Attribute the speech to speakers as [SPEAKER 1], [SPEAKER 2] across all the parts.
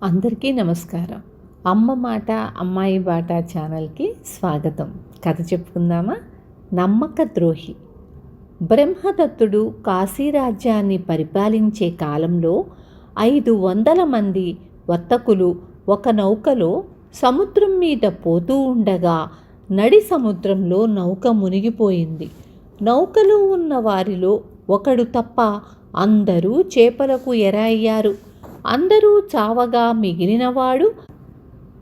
[SPEAKER 1] అందరికీ నమస్కారం. అమ్మ మాట అమ్మాయి బాట ఛానల్కి స్వాగతం. కథ చెప్పుకుందామా? నమ్మక ద్రోహి. బ్రహ్మదత్తుడు కాశీరాజ్యాన్ని పరిపాలించే కాలంలో 500 మంది వర్తకులు ఒక నౌకలో సముద్రం మీద పోతూ ఉండగా నడి సముద్రంలో నౌక మునిగిపోయింది. నౌకలో ఉన్న వారిలో ఒకడు తప్ప అందరూ చేపలకు ఎరయ్యారు. అందరూ చావగా మిగిలినవాడు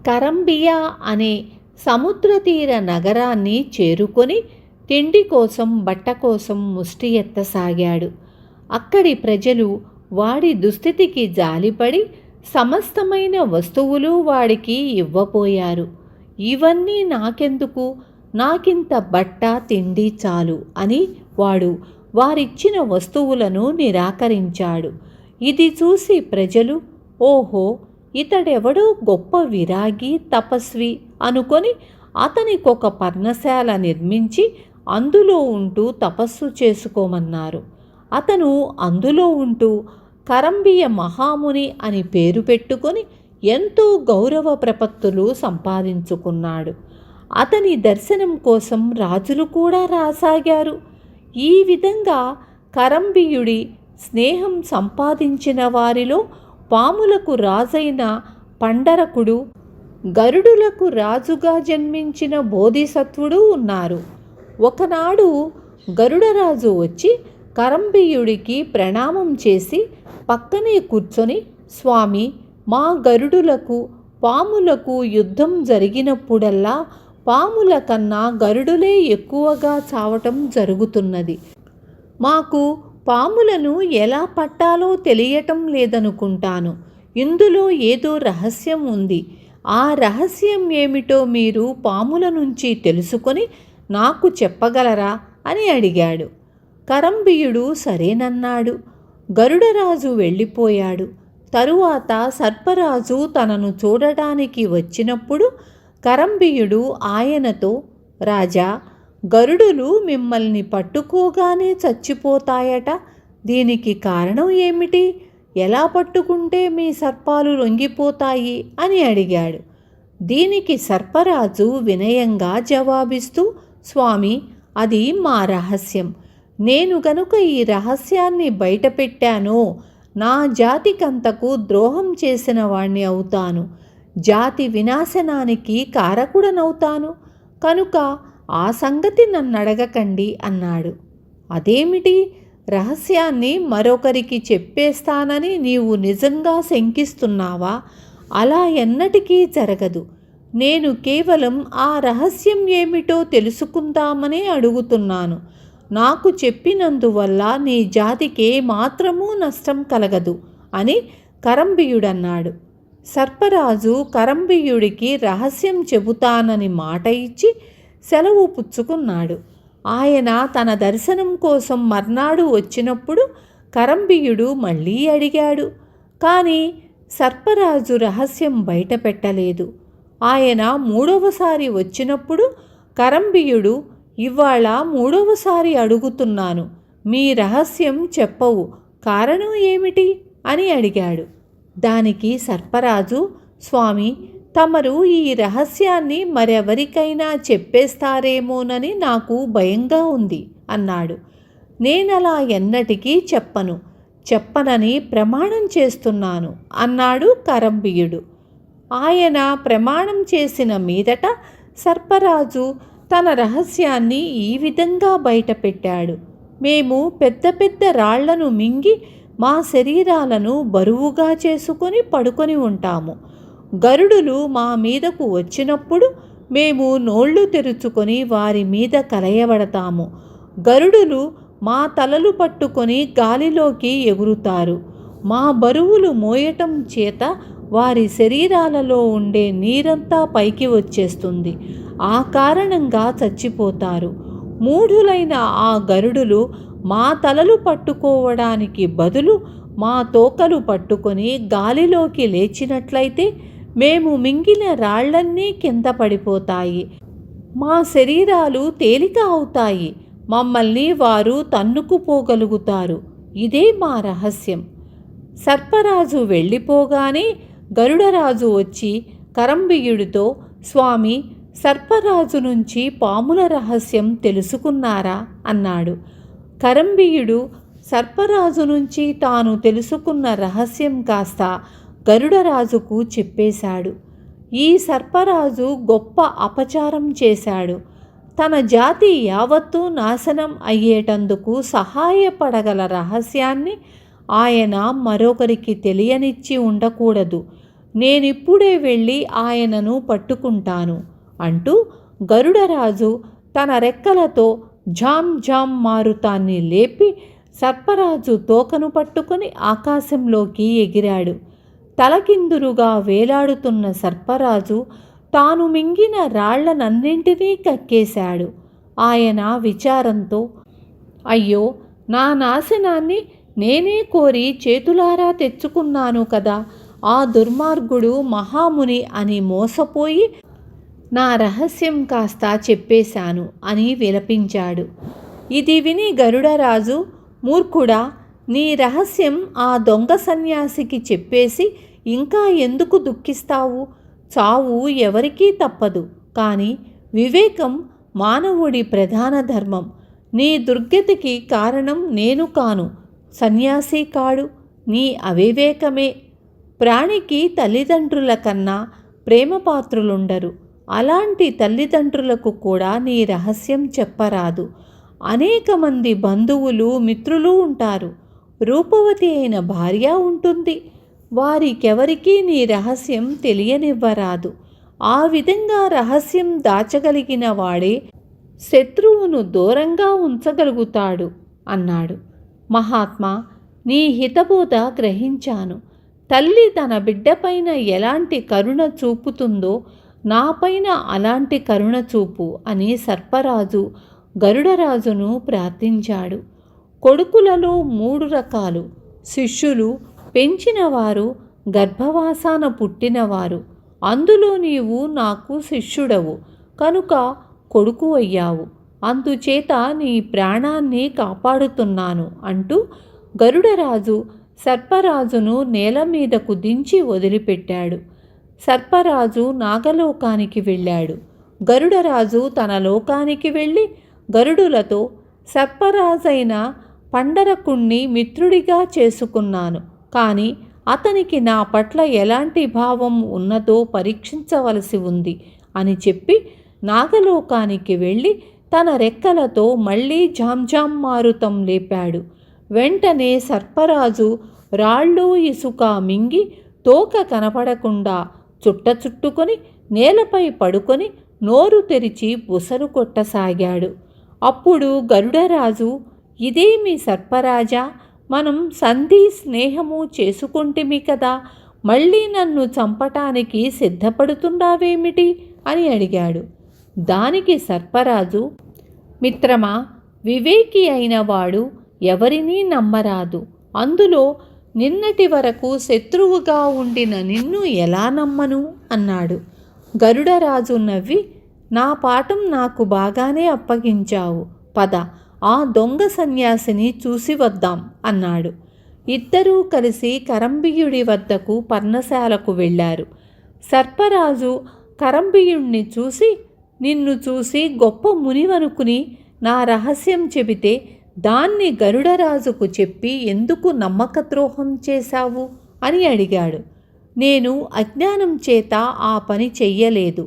[SPEAKER 1] కరంబియా అనే సముద్ర తీర నగరాన్ని చేరుకొని తిండి కోసం బట్ట కోసం ముష్టి ఎత్తసాగాడు. అక్కడి ప్రజలు వాడి దుస్థితికి జాలిపడి సమస్తమైన వస్తువులు వాడికి ఇవ్వపోయారు. ఇవన్నీ నాకెందుకు, నాకింత బట్ట తిండి చాలు అని వాడు వారిచ్చిన వస్తువులను నిరాకరించాడు. ఇది చూసి ప్రజలు, ఓహో, ఇతడెవడో గొప్ప విరాగి తపస్వి అనుకొని అతనికొక పర్ణశాల నిర్మించి అందులో ఉంటూ తపస్సు చేసుకోమన్నారు. అతను అందులో ఉంటూ కరంబియ మహాముని అని పేరు పెట్టుకొని ఎంతో గౌరవ ప్రపత్తులు సంపాదించుకున్నాడు. అతని దర్శనం కోసం రాజులు కూడా రాసాగారు. ఈ విధంగా కరంబియుడి స్నేహం సంపాదించిన వారిలో పాములకు రాజైన పండరకుడు, గరుడులకు రాజుగా జన్మించిన బోధిసత్వుడు ఉన్నారు. ఒకనాడు గరుడరాజు వచ్చి కరంబియుడికి ప్రణామం చేసి పక్కనే కూర్చొని, స్వామి, మా గరుడులకు పాములకు యుద్ధం జరిగినప్పుడల్లా పాముల కన్నా గరుడులే ఎక్కువగా చావటం జరుగుతున్నది. మాకు పాములను ఎలా పట్టాలో తెలియటం లేదనుకుంటాను. ఇందులో ఏదో రహస్యం ఉంది. ఆ రహస్యం ఏమిటో మీరు పాముల నుంచి తెలుసుకొని నాకు చెప్పగలరా అని అడిగాడు. కరంబియుడు సరేనన్నాడు. గరుడరాజు వెళ్ళిపోయాడు. తరువాత సర్పరాజు తనను చూడటానికి వచ్చినప్పుడు కరంబియుడు ఆయనతో, రాజా, గరుడులు మిమ్మల్ని పట్టుకోగానే చచ్చిపోతాయట. దీనికి కారణం ఏమిటి? ఎలా పట్టుకుంటే మీ సర్పాలు లొంగిపోతాయి అని అడిగాడు. దీనికి సర్పరాజు వినయంగా జవాబిస్తూ, స్వామి, అది మా రహస్యం. నేను గనుక ఈ రహస్యాన్ని బయటపెట్టానో నా జాతికంతకు ద్రోహం చేసిన వాణ్ణి అవుతాను. జాతి వినాశనానికి కారకుడనవుతాను. కనుక ఆ సంగతి నన్నడగకండి అన్నాడు. అదేమిటి? రహస్యాన్ని మరొకరికి చెప్పేస్తానని నీవు నిజంగా శంకిస్తున్నావా? అలా ఎన్నటికీ జరగదు. నేను కేవలం ఆ రహస్యం ఏమిటో తెలుసుకుందామనే అడుగుతున్నాను. నాకు చెప్పినందువల్ల నీ జాతికి మాత్రమూ నష్టం కలగదు అని కరంబియుడన్నాడు. సర్పరాజు కరంబియుడికి రహస్యం చెబుతానని మాట ఇచ్చి సెలవు పుచ్చుకున్నాడు. ఆయన తన దర్శనం కోసం మర్నాడు వచ్చినప్పుడు కరంబియుడు మళ్ళీ అడిగాడు. కానీ సర్పరాజు రహస్యం బయట పెట్టలేదు. ఆయన మూడవసారి వచ్చినప్పుడు కరంబియుడు, ఇవాళ మూడవసారి అడుగుతున్నాను, మీ రహస్యం చెప్పవు, కారణం ఏమిటి అని అడిగాడు. దానికి సర్పరాజు, స్వామి, తమరు ఈ రహస్యాన్ని మరెవరికైనా చెప్పేస్తారేమోనని నాకు భయంగా ఉంది అన్నాడు. నేనలా ఎన్నటికీ చెప్పనని ప్రమాణం చేస్తున్నాను అన్నాడు కరంబియుడు. ఆయన ప్రమాణం చేసిన మీదట సర్పరాజు తన రహస్యాన్ని ఈ విధంగా బయటపెట్టాడు. మేము పెద్ద పెద్ద రాళ్లను మింగి మా శరీరాలను బరువుగా చేసుకొని పడుకొని ఉంటాము. గరుడులు మా మీదకు వచ్చినప్పుడు మేము నోళ్లు తెరుచుకొని వారి మీద కలయబడతాము. గరుడులు మా తలలు పట్టుకొని గాలిలోకి ఎగురుతారు. మా బరువులు మోయటం చేత వారి శరీరాలలో ఉండే నీరంతా పైకి వచ్చేస్తుంది. ఆ కారణంగా చచ్చిపోతారు. మూఢులైన ఆ గరుడులు మా తలలు పట్టుకోవడానికి బదులు మా తోకలు పట్టుకొని గాలిలోకి లేచినట్లయితే మేము మింగిన రాళ్లన్నీ కింద పడిపోతాయి. మా శరీరాలు తేలిక అవుతాయి. మమ్మల్ని వారు తన్నుకుపోగలుగుతారు. ఇదే మా రహస్యం. సర్పరాజు వెళ్ళిపోగానే గరుడరాజు వచ్చి కరంబియుడితో, స్వామి, సర్పరాజు నుంచి పాముల రహస్యం తెలుసుకున్నారా అన్నాడు. కరంబియుడు సర్పరాజు నుంచి తాను తెలుసుకున్న రహస్యం కాస్త గరుడరాజుకు చెప్పేశాడు. ఈ సర్పరాజు గొప్ప అపచారం చేశాడు. తన జాతి యావత్తూ నాశనం అయ్యేటందుకు సహాయపడగల రహస్యాన్ని ఆయన మరొకరికి తెలియనిచ్చి ఉండకూడదు. నేనిప్పుడే వెళ్ళి ఆయనను పట్టుకుంటాను అంటూ గరుడరాజు తన రెక్కలతో ఝాం ఝాం మారుతాన్ని లేపి సర్పరాజు తోకను పట్టుకొని ఆకాశంలోకి ఎగిరాడు. తలకిందులుగా వేలాడుతున్న సర్పరాజు తాను మింగిన రాళ్లనన్నింటినీ కక్కేశాడు. ఆయన విచారంతో, అయ్యో, నా నాశనాన్ని నేనే కోరి చేతులారా తెచ్చుకున్నాను కదా, ఆ దుర్మార్గుడు మహాముని అని మోసపోయి నా రహస్యం కాస్త చెప్పేశాను అని విలపించాడు. ఇది విని గరుడరాజు, మూర్ఖుడా, నీ రహస్యం ఆ దొంగ సన్యాసికి చెప్పేసి ఇంకా ఎందుకు దుఃఖిస్తావు? చావు ఎవరికీ తప్పదు, కానీ వివేకం మానవుడి ప్రధాన ధర్మం. నీ దుర్గతికి కారణం నేను కాను, సన్యాసి కాడు, నీ అవివేకమే. ప్రాణికి తల్లిదండ్రుల కన్నా ప్రేమపాత్రులుండరు. అలాంటి తల్లిదండ్రులకు కూడా నీ రహస్యం చెప్పరాదు. అనేక మంది బంధువులు, మిత్రులు ఉంటారు. రూపవతి అయిన భార్య ఉంటుంది. వారికెవరికీ నీ రహస్యం తెలియనివ్వరాదు. ఆ విధంగా రహస్యం దాచగలిగిన వాడే శత్రువును దూరంగా ఉంచగలుగుతాడు అన్నాడు. మహాత్మా, నీ హితబోధ గ్రహించాను. తల్లి తన బిడ్డపైన ఎలాంటి కరుణ చూపుతుందో నాపైన అలాంటి కరుణ చూపు అని సర్పరాజు గరుడరాజును ప్రార్థించాడు. కొడుకులలో 3 రకాలు: శిష్యులు, పెంచినవారు, గర్భవాసాన పుట్టినవారు. అందులో నీవు నాకు శిష్యుడవు కనుక కొడుకు అయ్యావు. అందుచేత నీ ప్రాణాన్ని కాపాడుతున్నాను అంటూ గరుడరాజు సర్పరాజును నేల మీదకు దించి వదిలిపెట్టాడు. సర్పరాజు నాగలోకానికి వెళ్ళాడు. గరుడరాజు తన లోకానికి వెళ్ళి గరుడులతో, సర్పరాజైన పండరకుణ్ణి మిత్రుడిగా చేసుకున్నాను, కానీ అతనికి నా పట్ల ఎలాంటి భావం ఉన్నదో పరీక్షించవలసి ఉంది అని చెప్పి నాగలోకానికి వెళ్ళి తన రెక్కలతో మళ్ళీ ఝాంఝాం మారుతం లేపాడు. వెంటనే సర్పరాజు రాళ్ళు, ఇసుక మింగి తోక కనపడకుండా చుట్టుకొని నేలపై పడుకొని నోరు తెరిచి బుసలు కొట్టసాగాడు. అప్పుడు గరుడరాజు, ఇదేమి సర్పరాజా, మనం సంధి స్నేహము చేసుకుంటిమి కదా, మళ్ళీ నన్ను చంపటానికి సిద్ధపడుతున్నావేమిటి అని అడిగాడు. దానికి సర్పరాజు, మిత్రమా, వివేకి అయిన వాడు ఎవరినీ నమ్మరాదు. అందులో నిన్నటి వరకు శత్రువుగా ఉండిన నిన్ను ఎలా నమ్మను అన్నాడు. గరుడరాజు నవ్వి, నా పాఠం నాకు బాగానే అప్పగించావు, పద, ఆ దొంగ సన్యాసిని చూసి వద్దాం అన్నాడు. ఇద్దరూ కలిసి కరంబియుడి వద్దకు పర్ణశాలకు వెళ్ళారు. సర్పరాజు కరంబియుణ్ణి చూసి, నిన్ను చూసి గొప్ప మునివనుకుని నా రహస్యం చెబితే దాన్ని గరుడరాజుకు చెప్పి ఎందుకు నమ్మకద్రోహం చేశావు అని అడిగాడు. నేను అజ్ఞానం చేత ఆ పని చెయ్యలేదు.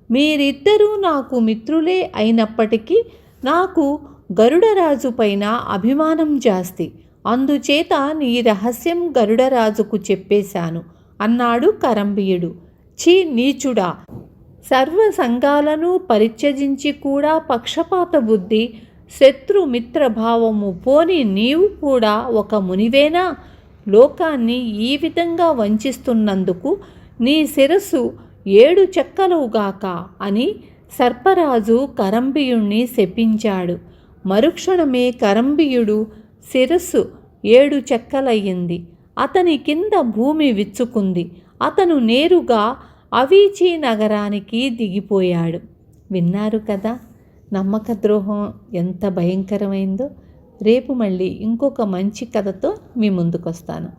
[SPEAKER 1] మీరిద్దరూ నాకు మిత్రులే అయినప్పటికీ నాకు గరుడరాజు పైన అభిమానం జాస్తి. అందుచేత నీ రహస్యం గరుడరాజుకు చెప్పేశాను అన్నాడు కరంబియుడు. ఛీ నీచుడా, సర్వ సంఘాలను పరిత్యజించి కూడా పక్షపాత బుద్ధి, శత్రుమిత్రభావము పోని నీవు కూడా ఒక మునివేనా? లోకాన్ని ఈ విధంగా వంచిస్తున్నందుకు నీ శిరస్సు 7 చెక్కలుగాక అని సర్పరాజు కరంబియుణ్ణి శపించాడు. మరుక్షణమే కరంబియుడు శిరస్సు 7 చెక్కలయ్యింది. అతని కింద భూమి విచ్చుకుంది. అతను నేరుగా అవీచి నగరానికి దిగిపోయాడు. విన్నారు కదా, నమ్మక ద్రోహం ఎంత భయంకరమైందో. రేపు మళ్ళీ ఇంకొక మంచి కథతో మీ ముందుకు వస్తాను.